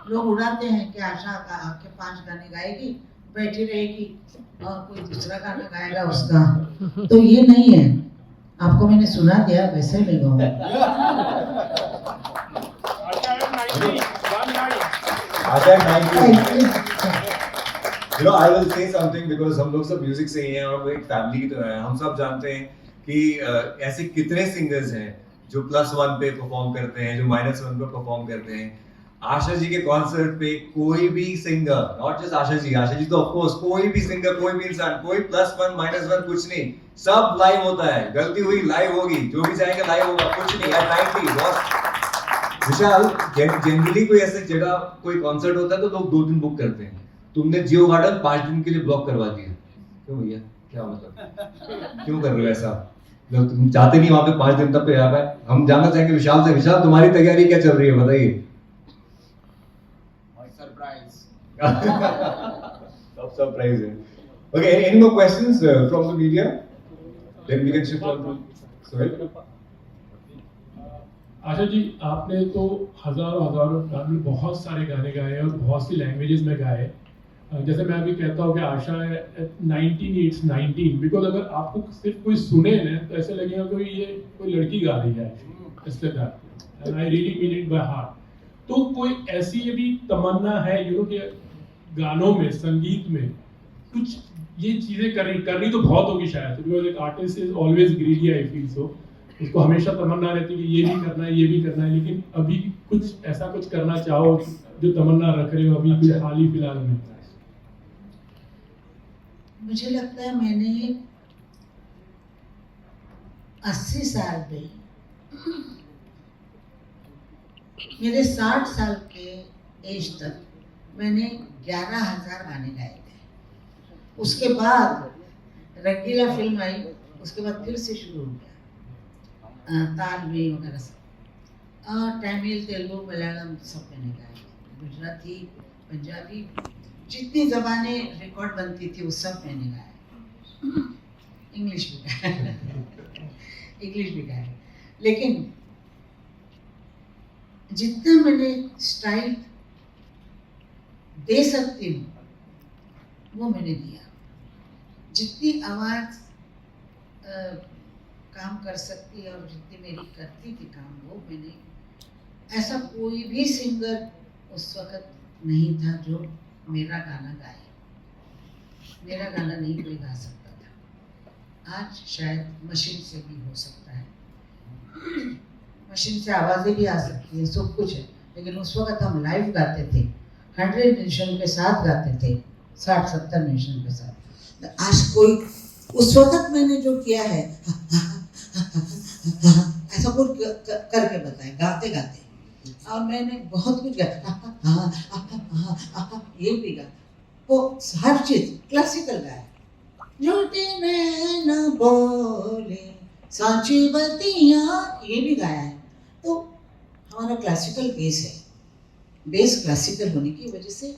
लोग उड़ाते हैं कि आशा के 5 गाने गाएगी, बैठी रहेगी और कोई दूसरा गाना गाएगा उसका, तो ये नहीं है। आपको मैंने सुना दिया, वैसे मैं गाऊंगा। आशा 90 I will say something because हम लोग सब म्यूजिक से ही हैं और एक फैमिली की तरह हैं। हम सब जानते हैं कि ऐसे कितने सिंगर्स हैं जो +1 पे परफॉर्म करते हैं, जो -1 पे परफॉर्म करते हैं। आशा जी के कॉन्सर्ट पे कोई भी singer, not just Asha ji तो ऑफ कोर्स कोई भी सिंगर, कोई भी इंसान, कोई +1 -1 कुछ नहीं, सब लाइव होता है। गलती हुई लाइव होगी, जो भी चाहेंगे लाइव होगा, कुछ नहीं है 90 बॉस। विशाल, जनरली कोई ऐसे जगह कोई कॉन्सर्ट होता है तो लोग 2 दिन बुक करते हैं, तुमने जियो गार्डन 5 दिन के लिए ब्लॉक करवा दिया, क्यों भैया, क्या मतलब, क्यों कर रहे हो ऐसा? लोग तुम चाहते नहीं वहां पे 5 दिन तक पे आ पाए। हम जानना चाहेंगे विशाल से, विशाल तुम्हारी तैयारी क्या चल रही है, बताइए। सब सरप्राइज है। Okay, any more questions from the media? Then we can shift on to Sohail. Asha ji, आपने तो हजारों बहुत सारे गाने गाए और बहुत सी लैंग्वेजेस में गाए। जैसे मैं अभी कहता हूँ कि आशा है 19 बिकॉज अगर आपको सिर्फ कोई सुने ना तो ऐसे लगेगा कि ये कोई लड़की गा रही है, इसलिए and I really mean it by heart. तो कोई ऐसी अभी तमन्ना है कि गानों में, संगीत में कुछ ये चीजें करनी तो बहुत होगी शायद, बिकॉज एक artist is always greedy, I feel so. उसको हमेशा तमन्ना रहती है कि ये भी करना है, ये भी करना है, लेकिन अभी कुछ ऐसा कुछ करना चाहो जो तमन्ना रख रहे हो अभी कुछ हाल ही फिलहाल में? मुझे लगता है मैंने 80 साल में, मेरे 60 साल के एज तक मैंने 11,000 गाने गाए थे। उसके बाद रंगीला फिल्म आई, उसके बाद फिर से शुरू हो गया तालवी वगैरह सब, तमिल, तेलुगु, मलयालम सब मैंने गाए, गुजराती, पंजाबी, जितनी ज़बानें रिकॉर्ड बनती थी वो सब मैंने गाए, इंग्लिश भी गाए, लेकिन जितना मैंने स्टाइल दे सकती हूँ वो मैंने दिया, जितनी आवाज़ काम कर सकती है और जितनी मेरी करती थी काम वो मैंने। ऐसा कोई भी सिंगर उस वक़्त नहीं था जो मेरा गाना गाए, मेरा गाना नहीं कोई गा सकता था। आज शायद मशीन से भी हो सकता है, मशीन से आवाज़ें भी आ सकती है, सब कुछ है, लेकिन उस वक़्त हम लाइव गाते थे, 100 म्यूजिशियन के साथ गाते थे, 60-70 म्यूजिशियन के साथ। आज कोई, उस वक़्त मैंने जो किया है ऐसा कुछ करके बताए गाते गाते, और मैंने बहुत कुछ गाया, ये भी गा, वो हर चीज क्लासिकल गाया, झूठे नैना बोले सांची बतियां, ये भी गाया है। तो हमारा क्लासिकल बेस है, बेस क्लासिकल होने की वजह से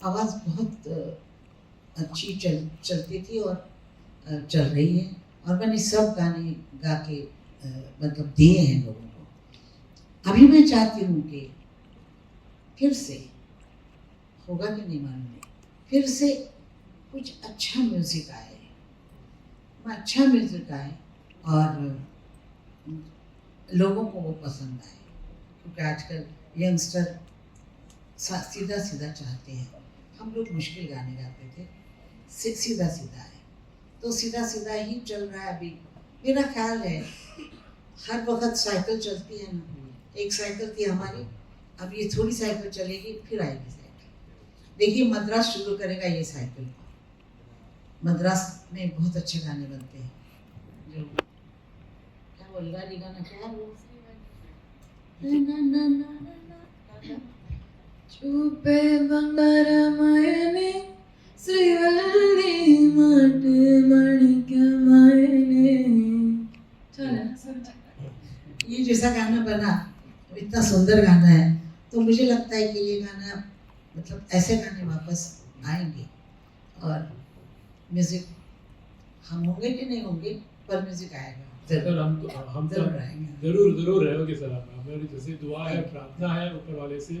आवाज़ बहुत अच्छी चलती थी और चल रही है, और मैंने सब गाने गा के मतलब दिए हैं लोगों को। अभी मैं चाहती हूँ कि फिर से, होगा कि नहीं मालूम नहीं, फिर से कुछ अच्छा म्यूज़िक आए, अच्छा म्यूज़िक आए और लोगों को वो पसंद आए, क्योंकि आजकल यंगस्टर सीधा सीधा चाहते हैं, हम लोग मुश्किल गाने गाते थे, सीधा सीधा है, तो सीधा सीधा ही चल रहा है अभी। मेरा ख्याल है हर वक्त साइकिल चलती है ना, एक साइकिल थी हमारी, अब ये थोड़ी साइकिल चलेगी फिर आएगी साइकिल। देखिए मद्रास शुरू करेगा ये साइकिल, मद्रास में बहुत अच्छे गाने बनते हैं। जो क्या बोलेगा ये गाना, क्या है वो, चुपे बंगारमायने श्रीवल्ली माटे माणिक्यमायने। ये जैसा गाना बना, इतना सुंदर गाना है, तो मुझे लगता है कि ये गाना मतलब ऐसे गाने वापस आएंगे। और म्यूजिक हम होंगे कि नहीं होंगे, पर म्यूजिक आएगा सर। जरूर, हम जरूर आएगा। जरूर रहेंगे सर। हमारी जैसे दुआ है, प्रार्थना है ऊपर वाले से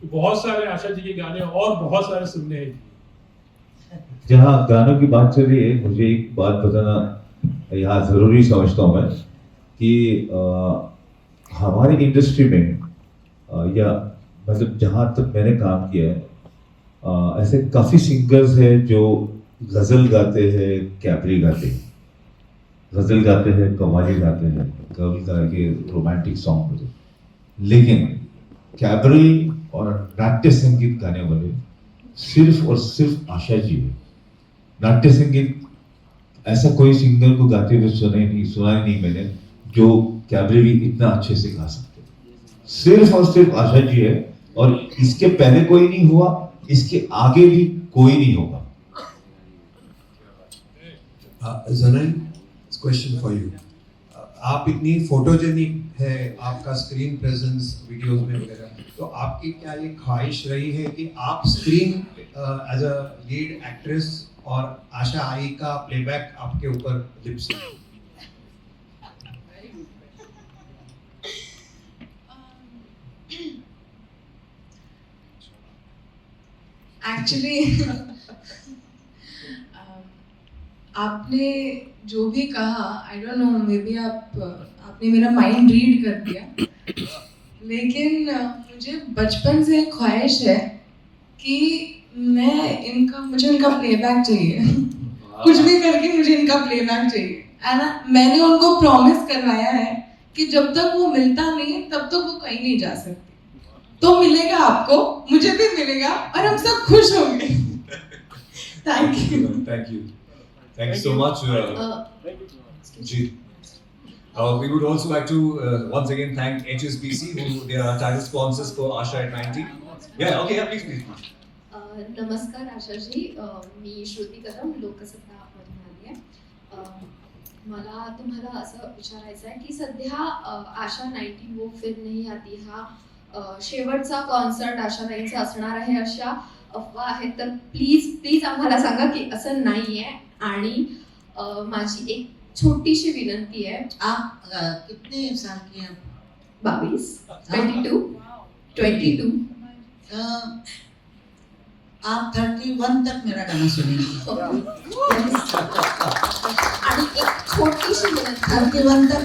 कि बहुत सारे आशा जी के गाने और बहुत सारे सुनने हैं। जहाँ गानों की बात चल रही है, मुझे एक बात बताना यहाँ जरूरी समझता हूँ मैं कि हमारी इंडस्ट्री में या मतलब जहाँ तक मैंने काम किया है, ऐसे काफ़ी सिंगर्स हैं जो गज़ल गाते हैं, कैबरे गाते हैं, गज़ल गाते हैं, कव्वाली गाते हैं, गर्ल गा के रोमांटिक सॉन्ग बजे, लेकिन कैबरे और नाट्य संगीत गाने वाले सिर्फ और सिर्फ आशा जी है। नाट्य संगीत ऐसा कोई सिंगर को गाते हुए सुना ही नहीं मैंने जो कैबरे भी इतना अच्छे से गा सकते। सिर्फ और सिर्फ आशा जी है, और इसके पहले कोई नहीं हुआ, इसके आगे भी कोई नहीं होगा। ज़नाई, क्वेश्चन फॉर यू। आप इतनी फोटोजेनिक है, आपका स्क्रीन प्रेजेंस वीडियोस में वगैरह, तो आपकी क्या ये ख्वाहिश रही है कि आप screen as a lead actress और आशा आई का प्लेबैक आपके ऊपर लिप्स? एक्चुअली आपने जो भी कहा, I don't know, may be आपने मेरा माइंड रीड कर दिया, लेकिन मुझे बचपन से ख्वाहिश है कि मुझे इनका प्लेबैक चाहिए। कुछ भी करके मुझे इनका प्लेबैक चाहिए। एंड मैंने उनको प्रॉमिस करवाया है कि जब तक वो मिलता नहीं तब तक वो कहीं नहीं जा सकती। तो मिलेगा आपको, मुझे भी मिलेगा, और हम सब खुश होंगे। Thank you. Thank you. Thank you so much. Ji. We would also like to once again thank HSBC, who they are our title sponsors for Asha at 90. Yeah, okay, yeah, please. नमस्कार आशाजी, मी श्रुती कदम, लोकसत्ता मधून आली आहे। मला तुम्हाला असं विचारायचं आहे की सध्या आशा 90 वो फिर नहीं आती हा शेवटचा कॉन्सर्ट आशाताईंचा असणार आहे अशा अफवा आहेत, तर प्लीज आम्हाला सांगा की असं नाही आहे। आणि माझी एक छोटीशी विनंती आहे। आप कितने साल की हैं? 22, 22। आप 31 तक मेरा गाना सुनेंगे। आणि एक छोटीशी विनंती, 31 तक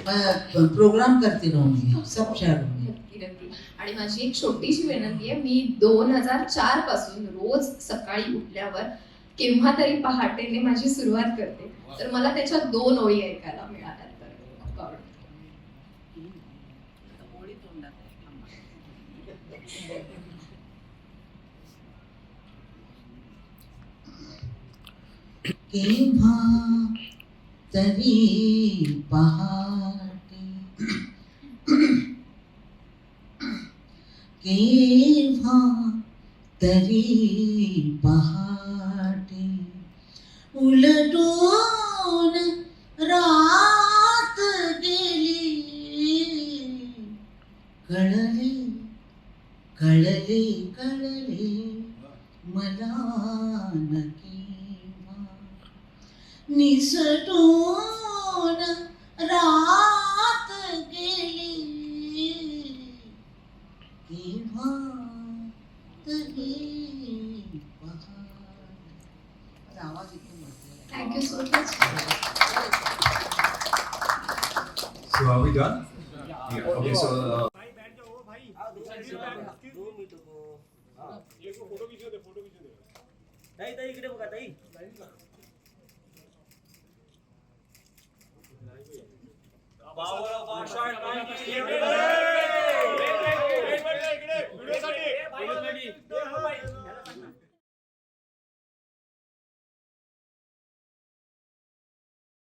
मैं प्रोग्राम करती रहूंगी सब शहरों में। आणि माझी एक छोटीशी विनंती आहे, मी 2004 पासून रोज सकाळी उठल्यावर केव्हा तरी पहाटेने माझी सुरुवात करते, तर मला त्याच्या 2 ओळी ऐकायला मिळाल्या तर खूप आवडेल। केव्हा तरी पहाटे, केव्हा तरी पहाटे, उलटून रात गेली, कळले कळले कळले मला नकेव्हा, निसटून रात गेली, केव्हा तरी पहाटे। आवाज इथे मस्त आहे। Thank you so much. So are we done? Yeah. Okay, so ताई ताई इकडे बघा ताई Power of Asha 19.